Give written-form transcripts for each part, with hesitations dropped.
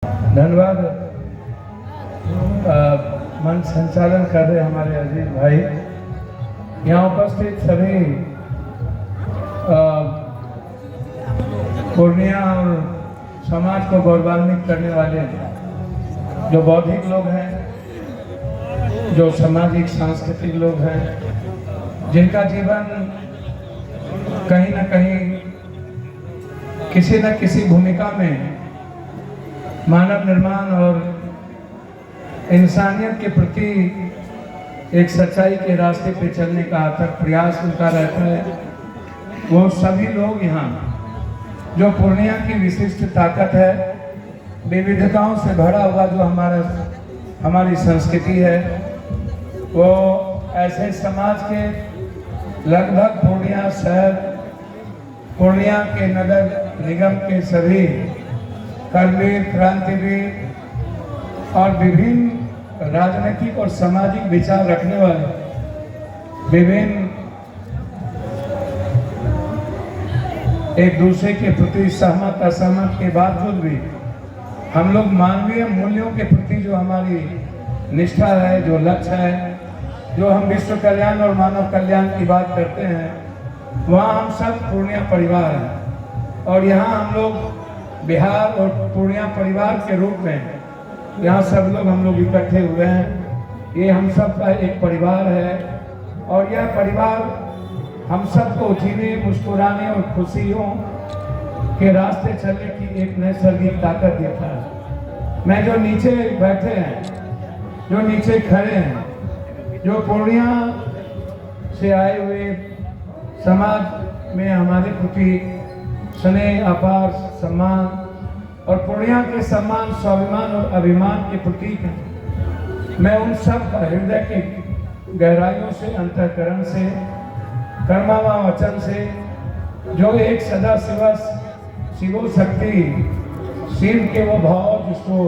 धन्यवाद। मंच संचालन कर रहे हमारे अजीज भाई, यहाँ उपस्थित सभी पूर्णिया और समाज को गौरवान्वित करने वाले जो बौद्धिक लोग हैं, जो सामाजिक सांस्कृतिक लोग हैं, जिनका जीवन कहीं न कहीं किसी न किसी भूमिका में मानव निर्माण और इंसानियत के प्रति एक सच्चाई के रास्ते पे चलने का अथक प्रयास उनका रहता है। वो सभी लोग यहाँ जो पूर्णिया की विशिष्ट ताकत है, विविधताओं से भरा हुआ जो हमारी संस्कृति है, वो ऐसे समाज के लगभग पूर्णिया शहर, पूर्णिया के नगर निगम के सभी कर्मवीर, क्रांतिवीर और विभिन्न राजनीतिक और सामाजिक विचार रखने वाले विभिन्न एक दूसरे के प्रति सहमत असहमत के बावजूद भी हम लोग मानवीय मूल्यों के प्रति जो हमारी निष्ठा है, जो लक्ष्य है, जो हम विश्व कल्याण और मानव कल्याण की बात करते हैं, वहाँ हम सब पूर्णिया परिवार हैं। और यहाँ हम लोग बिहार और पूर्णिया परिवार के रूप में यहाँ सब लोग हम लोग इकट्ठे हुए हैं। ये हम सब का एक परिवार है और यह परिवार हम सबको जीने, मुस्कुराने और खुशियों के रास्ते चलने की एक नैसर्गिक ताकत देता है। मैं जो नीचे बैठे हैं, जो नीचे खड़े हैं, जो पूर्णिया से आए हुए समाज में हमारे प्रति स्नेह, अपार सम्मान और पूर्णिया के सम्मान, स्वाभिमान और अभिमान के प्रतीक हैं। मैं उन सब का हृदय के गहराइयों से, अंतःकरण से, कर्मवा वचन से, जो एक सदा शिवो शक्ति, शिव के वो भाव जिसको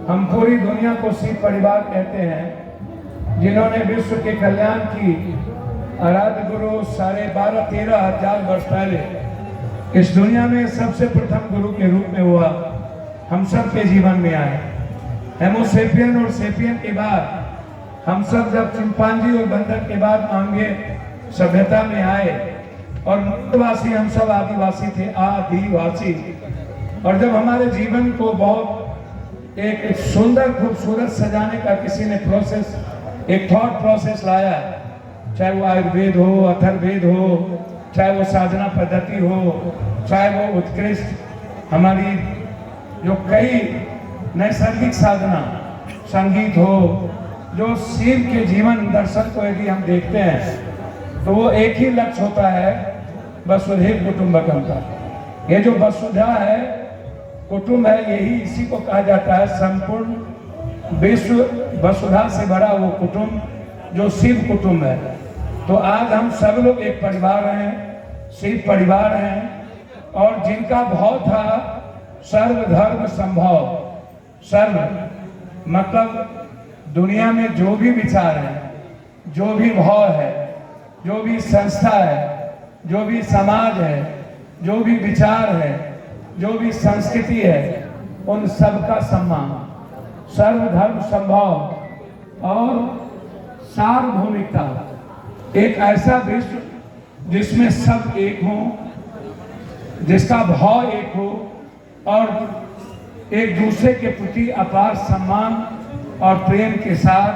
हम पूरी दुनिया को शिव परिवार कहते हैं, जिन्होंने विश्व के कल्याण की आराध्य गुरु 12,500-13 हजार वर्ष पहले इस दुनिया में सबसे प्रथम गुरु के रूप में हुआ हम सब के जीवन में आए। हेमोसेपियन और सेपियन के बाद हम सब जब चिंपांजी और बंदर के बाद मानवीय सभ्यता में आए और मूलवासी हम सब आदिवासी थे, आदिवासी। और जब हमारे जीवन को बहुत एक सुंदर खूबसूरत सजाने का किसी ने प्रोसेस, एक थॉट प्रोसेस लाया, चाहे वो आयुर्वेद हो, अथर्ववेद हो, चाहे वो साधना पद्धति हो, चाहे वो उत्कृष्ट हमारी जो कई नैसर्गिक साधना, संगीत हो, जो शिव के जीवन दर्शन को यदि हम देखते हैं तो वो एक ही लक्ष्य होता है, वसुधैव कुटुंबकम का। ये जो वसुधा है, कुटुंब है, यही इसी को कहा जाता है संपूर्ण विश्व वसुधा से भरा वो कुटुंब जो शिव कुटुंब है। तो आज हम सब लोग एक परिवार हैं, शिव परिवार हैं, और जिनका भाव था सर्वधर्म संभव। सर्व मतलब दुनिया में जो भी विचार है, जो भी भाव है, जो भी संस्था है, जो भी समाज है, जो भी विचार है, जो भी संस्कृति है, उन सबका सम्मान, सर्वधर्म संभव और सार्वभौमिकता, एक ऐसा विश्व जिसमें सब एक हो, जिसका भाव एक हो और एक दूसरे के प्रति अपार सम्मान और प्रेम के साथ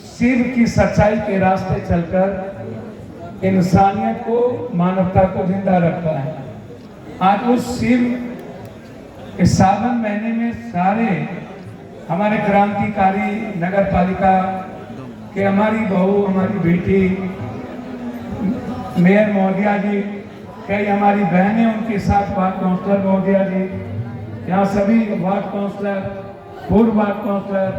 शिव की सच्चाई के रास्ते चलकर इंसानियत को, मानवता को जिंदा रखता है। आज उस शिव इस सावन महीने में सारे हमारे क्रांतिकारी नगर पालिका कि हमारी बहू, हमारी बेटी, मेयर महोदया जी, कई हमारी बहनें, उनके साथ वार्ड काउंसलर महोदया जी, यहाँ सभी वार्ड काउंसलर, पूर्व वार्ड काउंसलर,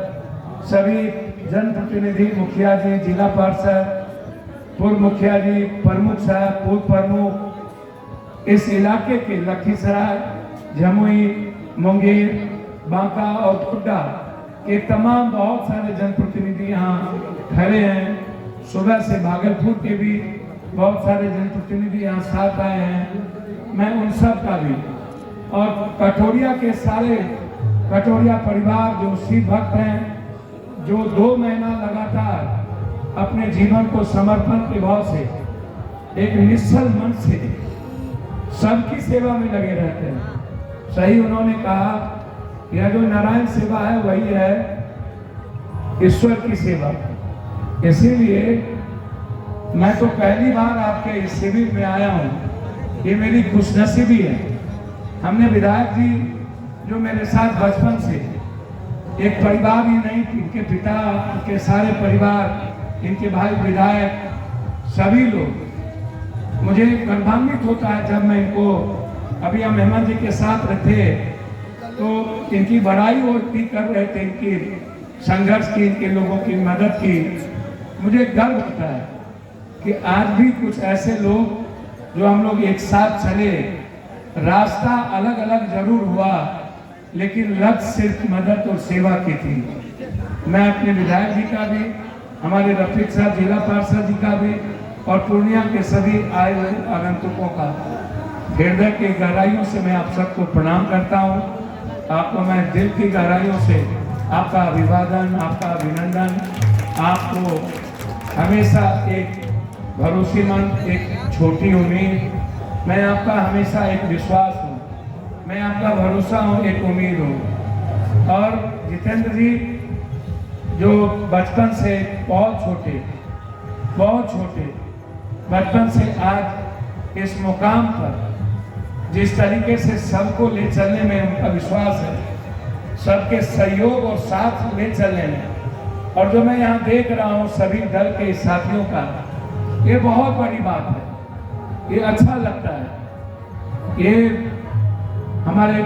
सभी जनप्रतिनिधि, मुखिया जी, जिला पार्षद, पूर्व मुखिया जी, प्रमुख साहब, पूर्व प्रमुख, इस इलाके के लखीसराय, जमुई, मुंगेर, बांका और खुड्डा के तमाम बहुत सारे जनप्रतिनिधि यहाँ खड़े हैं। सुबह से भागलपुर के भी बहुत सारे जनप्रतिनिधि यहाँ साथ आए हैं। मैं उन सब का भी और कठोरिया के सारे कटोरिया परिवार जो शिव भक्त हैं, जो 2 महीना लगातार अपने जीवन को समर्पण के भाव से एक निश्चल मन से सबकी सेवा में लगे रहते हैं। सही उन्होंने कहा, यह जो नारायण सेवा है वही है ईश्वर की सेवा। इसीलिए मैं तो पहली बार आपके इस शिविर में आया हूँ, ये मेरी खुशनसीबी है। हमने विधायक जी जो मेरे साथ बचपन से, एक परिवार ही नहीं, इनके पिता, इनके सारे परिवार, इनके भाई विधायक, सभी लोग, मुझे गर्वान्वित होता है जब मैं इनको, अभी हम हेमंत जी के साथ रहते तो इनकी बड़ाई और कर रहे थे, इनकी संघर्ष की, इनके लोगों की मदद की। मुझे गर्व होता है कि आज भी कुछ ऐसे लोग जो हम लोग एक साथ चले, रास्ता अलग अलग जरूर हुआ लेकिन लक्ष्य सिर्फ मदद और सेवा की थी। मैं अपने विधायक जी का भी, हमारे रफीक साहब जिला पार्षद जी का भी और पूर्णिया के सभी आए हुए आगंतुकों का हृदय के गहराइयों से मैं आप सबको प्रणाम करता हूँ। आपको मैं दिल की गहराइयों से आपका अभिवादन, आपका अभिनंदन। आपको हमेशा एक भरोसेमंद, एक छोटी उम्मीद, मैं आपका हमेशा एक विश्वास हूँ, मैं आपका भरोसा हूँ, एक उम्मीद हूँ। और जितेंद्र जी जो बचपन से बहुत छोटे बचपन से आज इस मुकाम पर जिस तरीके से सबको ले चलने में उनका विश्वास है, सबके सहयोग और साथ ले चलने में, और जो मैं यहाँ देख रहा हूँ सभी दल के साथियों का, ये बहुत बड़ी बात है। ये अच्छा लगता है। ये हमारे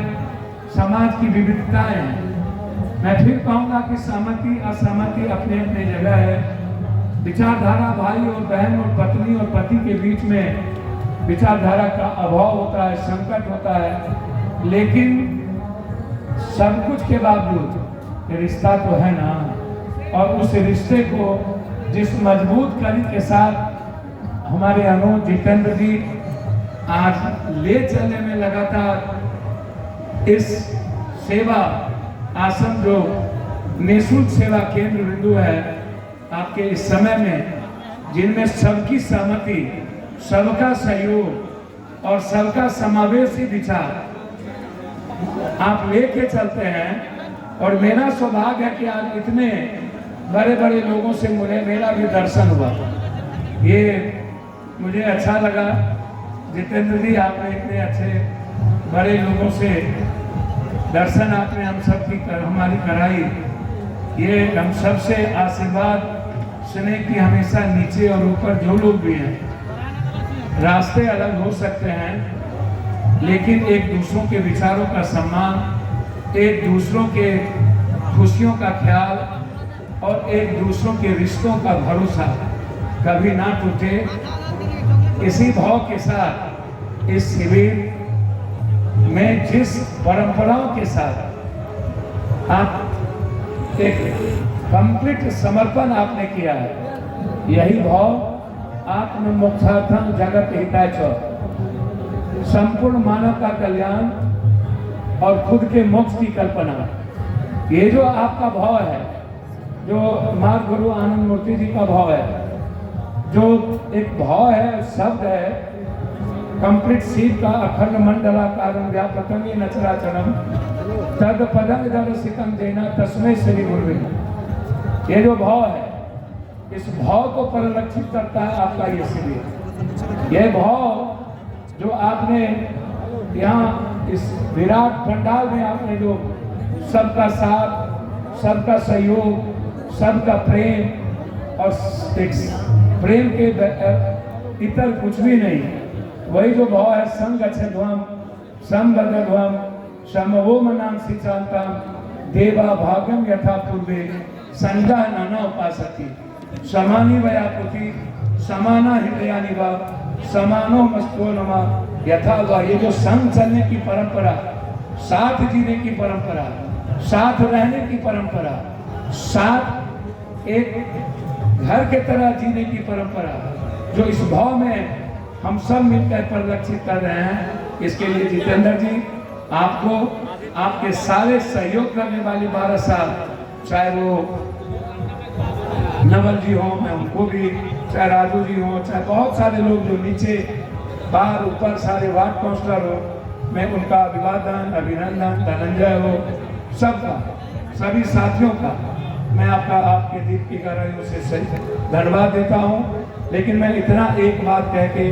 समाज की विविधताएं हैं। मैं फिर कहूँगा कि सहमति असहमति अपने अपने जगह है। विचारधारा भाई और बहन और पत्नी और पति के बीच में विचारधारा का अभाव होता है, संकट होता है, लेकिन सब कुछ के बावजूद रिश्ता तो है ना। और उस रिश्ते को जिस मजबूत कड़ी के साथ हमारे अनुज जितेंद्र जी आज ले चलने में लगातार इस सेवा आश्रम जो निःशुल्क सेवा केंद्र बिंदु है आपके इस समय में, जिनमें सबकी सहमति, सबका सहयोग और सबका समावेशी विचार आप लेके चलते हैं। और मेरा सौभाग्य है कि आज इतने बड़े बड़े लोगों से मेरा भी दर्शन हुआ, ये मुझे अच्छा लगा। जितेंद्र जी आपने इतने अच्छे बड़े लोगों से दर्शन आपने हम सब की हमारी कराई, ये हम सब से आशीर्वाद स्नेह की हमेशा नीचे और ऊपर जो लोग भी हैं। रास्ते अलग हो सकते हैं लेकिन एक दूसरों के विचारों का सम्मान, एक दूसरों के खुशियों का ख्याल और एक दूसरों के रिश्तों का भरोसा कभी ना टूटे। इसी भाव के साथ इस शिविर में जिस परंपराओं के साथ आप एक कंप्लीट समर्पण आपने किया है, यही भाव आत्म मोक्षार्थम जगत हिताय च, संपूर्ण मानव का कल्याण और खुद के मोक्ष की कल्पना, ये जो आपका भाव है, जो मार्ग गुरु आनंद मूर्ति जी का भाव है, जो एक भाव है, शब्द है, कंप्लीट शिव का अखंड मंडलाकारं व्यापकं येन चराचरं तद पदं दर्शितं येन तस्मै श्री गुरुवे नमः। ये जो भाव है, इस भाव को परिलक्षित करता है आपका ये शिविर। यह भाव जो आपने यहाँ इस विराट पंडाल में आपने जो सबका साथ, सबका सहयोग, सबका प्रेम और एक प्रेम के इतर कुछ भी नहीं, वही जो भाव है, संगच्छध्वम संबद्धध्वम समवोमनां सिचांतां देवा भागम यथा पूर्वे संज्ञा नाना उपासति समानी वयापुति समाना हृदयानि वा समानो मस्तो नमः यथा वा। ये जो संग चलने की परंपरा, साथ जीने की परंपरा, साथ रहने की परंपरा, साथ एक घर के तरह जीने की परंपरा, जो इस भाव में हम सब मिलकर परिलक्षित कर रहे हैं, इसके लिए जितेंद्र जी आपको आपके सारे सहयोग करने वाले 12 साल, चाहे वो नवल जी हो, मैं उनको भी, चाहे राजू जी हो, चाहे बहुत सारे लोग जो नीचे बाहर ऊपर सारे वार्ड काउंसलर हो, मैं उनका अभिवादन, अभिनंदन, धनंजय हो, सबका, सभी साथियों का मैं आपके दिल की गहराइयों से सही धन्यवाद देता हूँ। लेकिन मैं इतना एक बात कह के,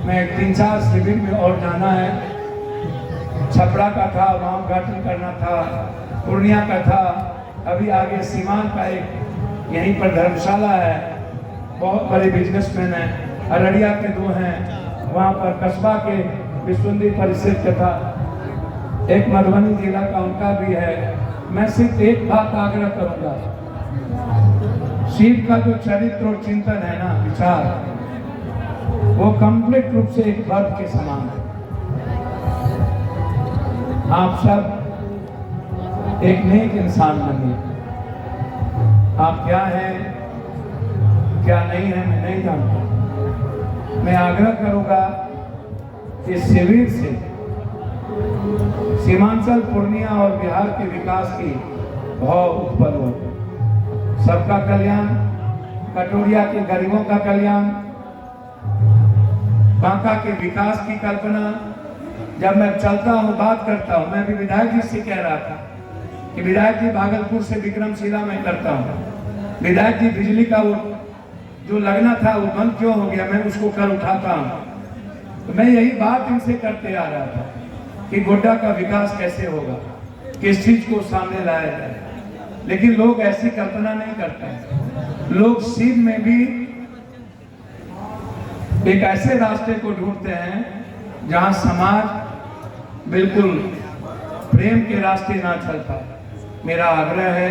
मैं 3-4 शिविर में और जाना है। छपरा का था, वहाँ उद्घाटन करना था, पूर्णिया का था, अभी आगे सीमान का एक यहीं पर धर्मशाला है, बहुत बड़े बिजनेसमैन हैं, अररिया के 2 हैं, वहाँ पर कस्बा के विश्वंदी परिषद का था, एक मधुबनी जिला का उनका भी है। मैं सिर्फ एक बात आग्रह करूंगा, शिव का जो चरित्र और चिंतन है ना, विचार, वो कंप्लीट रूप से एक वर्ग के समान है। आप सब एक नेक इंसान बनिए। आप क्या हैं क्या नहीं है मैं नहीं जानता। मैं आग्रह करूंगा कि शिविर से सीमांचल, पूर्णिया और बिहार के विकास की भाव उत्पन्न हो। सबका कल्याण, कटोरिया के गरीबों का कल्याण, बांका के विकास की कल्पना। जब मैं चलता हूँ, बात करता हूँ, मैं भी विधायक जी से कह रहा था कि विधायक जी भागलपुर से विक्रमशिला में करता हूँ, विधायक जी बिजली का वो जो लगना था वो बंद क्यों हो गया, मैं उसको कर उठाता हूँ। तो मैं यही बात इनसे करते आ रहा था कि गोड्डा का विकास कैसे होगा, किस चीज को सामने लाया जाए। लेकिन लोग ऐसी कल्पना नहीं करते हैं। लोग सीध में भी एक ऐसे रास्ते को ढूंढते हैं जहां समाज बिल्कुल प्रेम के रास्ते ना चलता। मेरा आग्रह है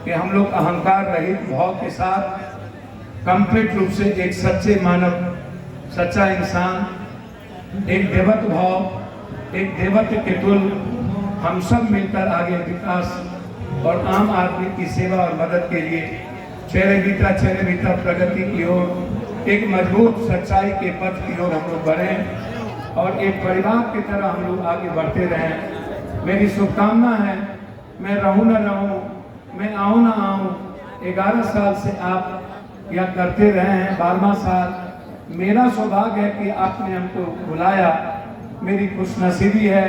कि हम लोग अहंकार रहित भाव के साथ कंप्लीट रूप से एक सच्चे मानव, सच्चा इंसान, एक देवत्व भाव, एक देवत्व के तुल हम सब मिलकर आगे विकास और आम आदमी की सेवा और मदद के लिए चेहरे बीता प्रगति की ओर, एक मजबूत सच्चाई के पथ की ओर हम लोग बढ़ें और एक परिवार की तरह हम लोग आगे बढ़ते रहें। मेरी शुभकामना है, मैं रहूं न रहूं, मैं आऊं न आऊं, 11 साल से आप यह करते रहे हैं, 12वां साल मेरा सौभाग्य है कि आपने हमको बुलाया, मेरी खुशनसीबी है।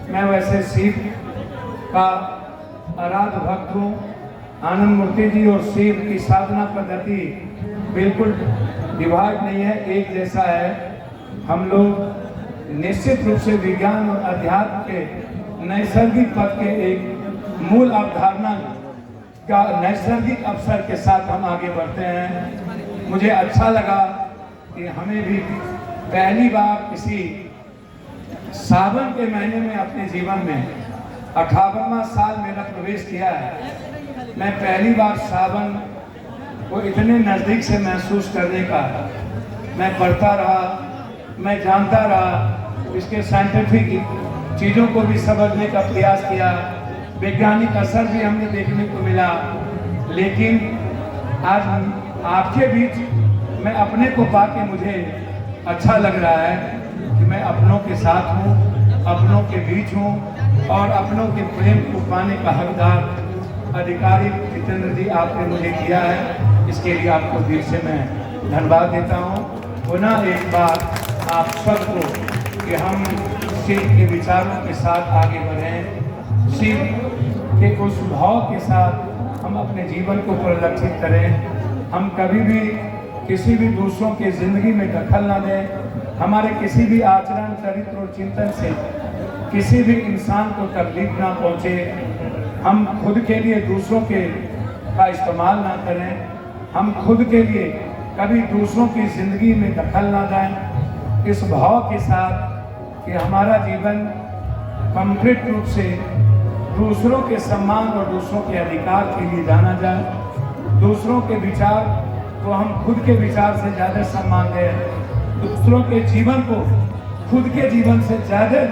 मैं वैसे शिव का आराध भक्त हूँ। आनंद मूर्ति जी और शिव की साधना पद्धति बिल्कुल विभाग नहीं है, एक जैसा है। हम लोग निश्चित रूप से विज्ञान और अध्यात्म के नैसर्गिक पथ के एक मूल अवधारणा का नैसर्गिक अवसर के साथ हम आगे बढ़ते हैं। मुझे अच्छा लगा कि हमें भी पहली बार किसी सावन के महीने में अपने जीवन में 58वां साल मेरा प्रवेश किया है। मैं पहली बार सावन को इतने नज़दीक से महसूस करने का मैं पढ़ता रहा, मैं जानता रहा, इसके साइंटिफिक चीज़ों को भी समझने का प्रयास किया, वैज्ञानिक असर भी हमने देखने को मिला। लेकिन आज हम आपके बीच मैं अपने को पाके मुझे अच्छा लग रहा है कि मैं अपनों के साथ हूँ, अपनों के बीच हूँ और अपनों के प्रेम को पाने का हकदार अधिकारी जितेंद्र जी आपने मुझे किया है। इसके लिए आपको दिल से मैं धन्यवाद देता हूँ। पुनः एक बार आप सबको कि हम शिव के विचारों के साथ आगे बढ़ें, शिव के उस भाव के साथ हम अपने जीवन को परिलक्षित करें। हम कभी भी किसी भी दूसरों की जिंदगी में दखल ना दें। हमारे किसी भी आचरण, चरित्र और चिंतन से किसी भी इंसान को तकलीफ ना पहुँचे। हम खुद के लिए दूसरों के का इस्तेमाल ना करें। हम खुद के लिए कभी दूसरों की जिंदगी में दखल ना दें। इस भाव के साथ कि हमारा जीवन कंप्लीट रूप से दूसरों के सम्मान और दूसरों के अधिकार के लिए जाना जाए। दूसरों के विचार को हम खुद के विचार से ज़्यादा सम्मान दें। दूसरों के जीवन को खुद के जीवन से ज़्यादा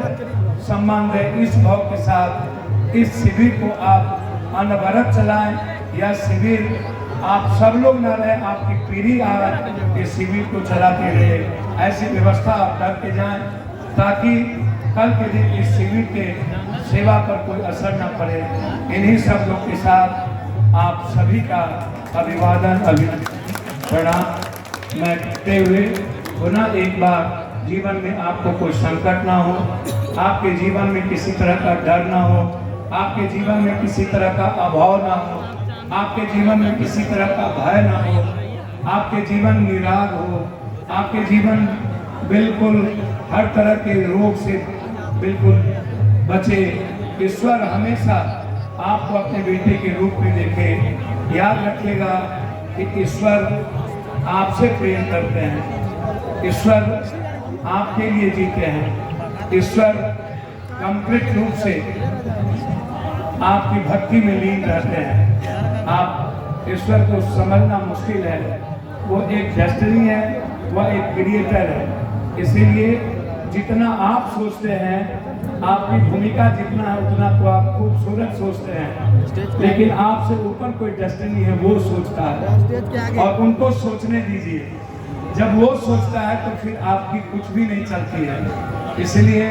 सम्मान दें। इस भाव के साथ इस शिविर को आप अनवरत चलाएं। यह शिविर आप सब लोग ना रहे, आपकी पीढ़ी आज इस शिविर को चलाते रहे। ऐसी व्यवस्था आप करके जाएं ताकि कल के दिन इस शिविर के सेवा पर कोई असर न पड़े। इन्हीं सब लोग के साथ आप सभी का अभिवादन प्रणाम मैं करते हुए पुनः एक बार जीवन में आपको कोई संकट ना हो, आपके जीवन में किसी तरह का डर ना हो, आपके जीवन में किसी तरह का अभाव ना हो, आपके जीवन में किसी तरह का भय ना हो, आपके जीवन निराग हो, आपके जीवन बिल्कुल हर तरह के रोग से बिल्कुल बचे। ईश्वर हमेशा आपको अपने बेटे के रूप में देखे। याद रखिएगा कि ईश्वर आपसे प्रेम करते हैं, ईश्वर आपके लिए जीते हैं, ईश्वर कंप्लीट रूप से आपकी भक्ति में लीन रहते हैं। आप ईश्वर को समझना मुश्किल है, वो एक डेस्टिनी है, वह एक क्रिएटर है। इसीलिए जितना आप सोचते हैं, आपकी भूमिका जितना है उतना तो आप खूबसूरत सोचते हैं, लेकिन आपसे ऊपर कोई डेस्टिनी है, वो सोचता है और उनको सोचने दीजिए। जब वो सोचता है तो फिर आपकी कुछ भी नहीं चलती है। इसलिए